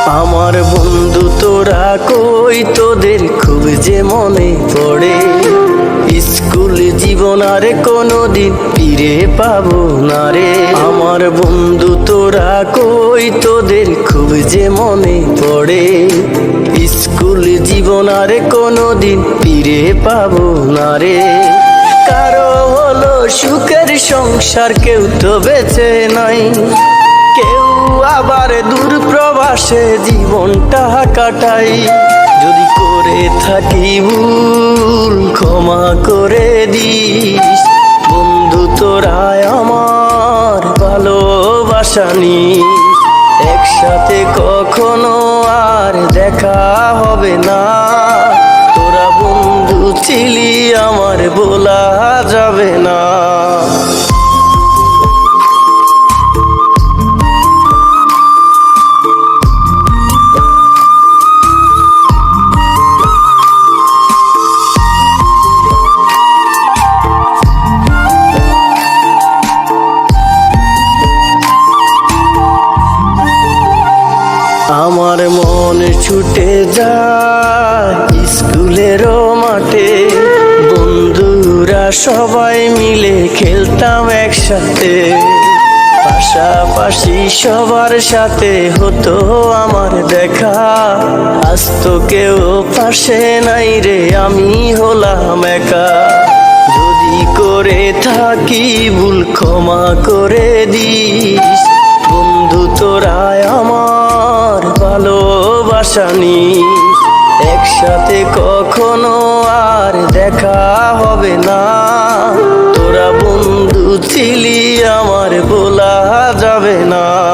আমার বন্ধু তোরা কই, তোদের খুব যে মনে পড়ে। স্কুল জীবন আর কোনোদিন ফিরে পাবো না রে। আমার বন্ধু তোরা কই, তোদের খুব যে মনে পড়ে। স্কুল জীবন আর কোনোদিন ফিরে পাবো না রে। কারো হলো সুখের সংসার, কেউ তো বেঁচে নাই। কেউ আবার দূর প্রবাসে জীবনটা কাটাই। যদি করে থাকি ভুল ক্ষমা করে দিস। বন্ধু তোরা আমার ভালোবাসা নিস। একসাথে কখনো আর দেখা হবে না। তোরা বন্ধু ছিলি আমার, বলা যাবে না। আমার মন ছুটে যায় স্কুলেরও মাঠে। বন্ধুরা সবাই মিলে খেলতাম একসাথে। পাশাপাশি সবার সাথে হতো আমার দেখা। আজ তো কেউ পাশে নাই রে, আমি হলাম একা। যদি করে থাকি ভুল ক্ষমা করে দিস। বন্ধু তোরা আমার ভালোবাসা নিস। একসাথে কখনো আর দেখা হবে না। তোরা বন্ধু ছিলি আমার, বলা যাবে না।